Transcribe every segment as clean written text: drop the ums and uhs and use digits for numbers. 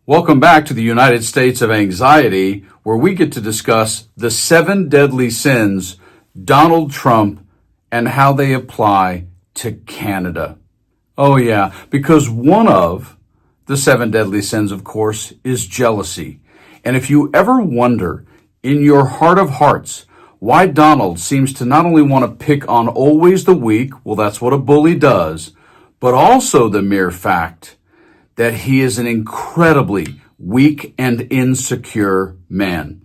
Welcome back to the United States of Anxiety, where we get to discuss the 7 deadly sins, Donald Trump, and how they apply to Canada. Oh yeah, because one of the 7 deadly sins, of course, is jealousy. And if you ever wonder in your heart of hearts why Donald seems to not only want to pick on always the weak, well, that's what a bully does, but also the mere fact that he is an incredibly weak and insecure man.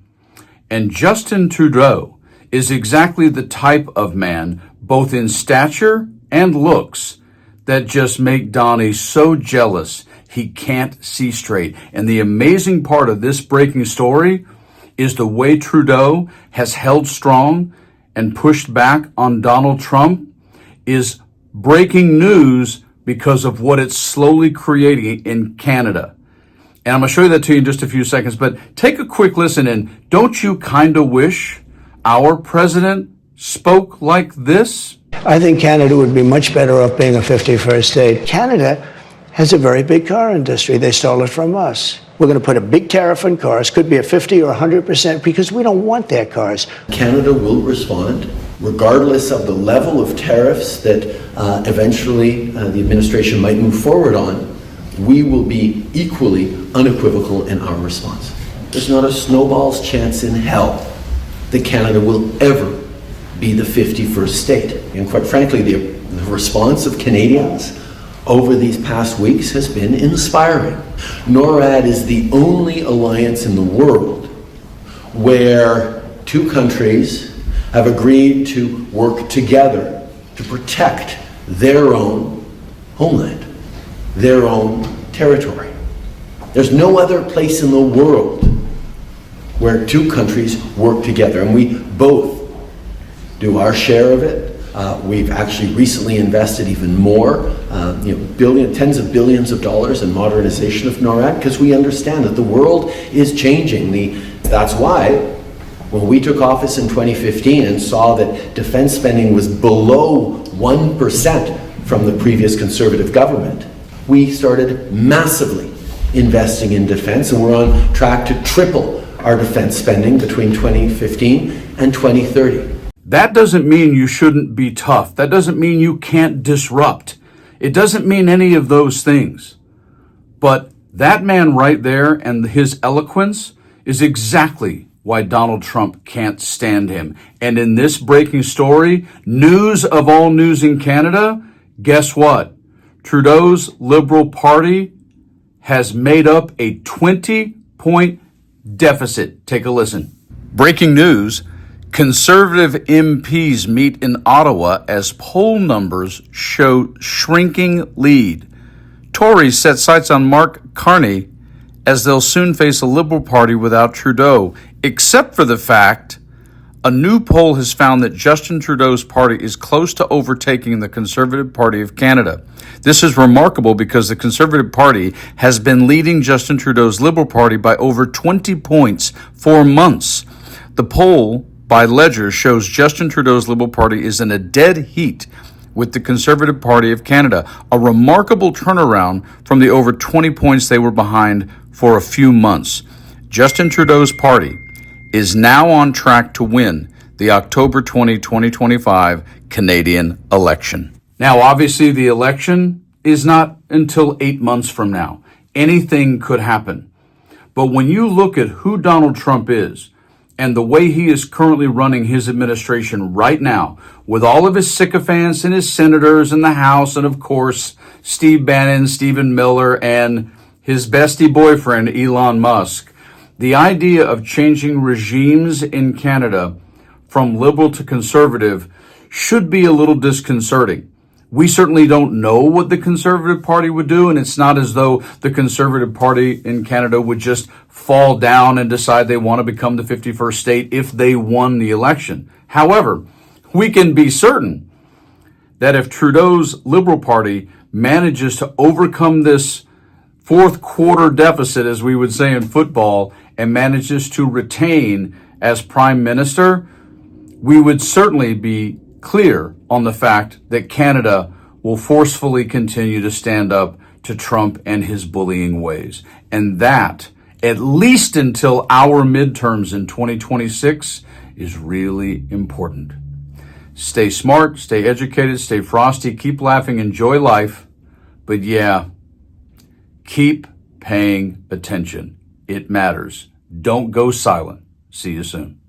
And Justin Trudeau is exactly the type of man, both in stature and looks, that just make Donnie so jealous he can't see straight. And the amazing part of this breaking story is the way Trudeau has held strong and pushed back on Donald Trump is breaking news because of what it's slowly creating in Canada. And I'm going to show you that to you in just a few seconds, but take a quick listen, and don't you kind of wish our president spoke like this? I think Canada would be much better off being a 51st state. Canada has a very big car industry. They stole it from us. We're going to put a big tariff on cars, could be a 50 or 100%, because we don't want their cars. Canada will respond, regardless of the level of tariffs that eventually the administration might move forward on. We will be equally unequivocal in our response. There's not a snowball's chance in hell that Canada will ever be the 51st state. And quite frankly, the response of Canadians over these past weeks has been inspiring. NORAD is the only alliance in the world where 2 countries have agreed to work together to protect their own homeland, their own territory. There's no other place in the world where 2 countries work together, and we both do our share of it. We've actually recently invested even more, tens of billions of dollars in modernization of NORAD, because we understand that the world is changing. That's why when we took office in 2015 and saw that defense spending was below 1% from the previous Conservative government, we started massively investing in defense, and we're on track to triple our defense spending between 2015 and 2030. That doesn't mean you shouldn't be tough. That doesn't mean you can't disrupt. It doesn't mean any of those things. But that man right there and his eloquence is exactly why Donald Trump can't stand him. And in this breaking story, news of all news in Canada, guess what? Trudeau's Liberal Party has made up a 20-point deficit. Take a listen. Breaking news. Conservative MPs meet in Ottawa as poll numbers show shrinking lead. Tories set sights on Mark Carney as they'll soon face a Liberal Party without Trudeau, except for the fact a new poll has found that Justin Trudeau's party is close to overtaking the Conservative Party of Canada. This is remarkable because the Conservative Party has been leading Justin Trudeau's Liberal Party by over 20 points for months. The poll by Ledger shows Justin Trudeau's Liberal Party is in a dead heat with the Conservative Party of Canada, a remarkable turnaround from the over 20 points they were behind for a few months. Justin Trudeau's party is now on track to win the October 20, 2025 Canadian election. Now, obviously, the election is not until 8 months from now. Anything could happen. But when you look at who Donald Trump is, and the way he is currently running his administration right now, with all of his sycophants and his senators in the House, and of course, Steve Bannon, Stephen Miller, and his bestie boyfriend, Elon Musk, the idea of changing regimes in Canada from liberal to conservative should be a little disconcerting. We certainly don't know what the Conservative Party would do, and it's not as though the Conservative Party in Canada would just fall down and decide they want to become the 51st state if they won the election. However, we can be certain that if Trudeau's Liberal Party manages to overcome this 4th quarter deficit, as we would say in football, and manages to retain as Prime Minister, we would certainly be clear on the fact that Canada will forcefully continue to stand up to Trump and his bullying ways. And that, at least until our midterms in 2026, is really important. Stay smart, stay educated, stay frosty, keep laughing, enjoy life. But yeah, keep paying attention. It matters. Don't go silent. See you soon.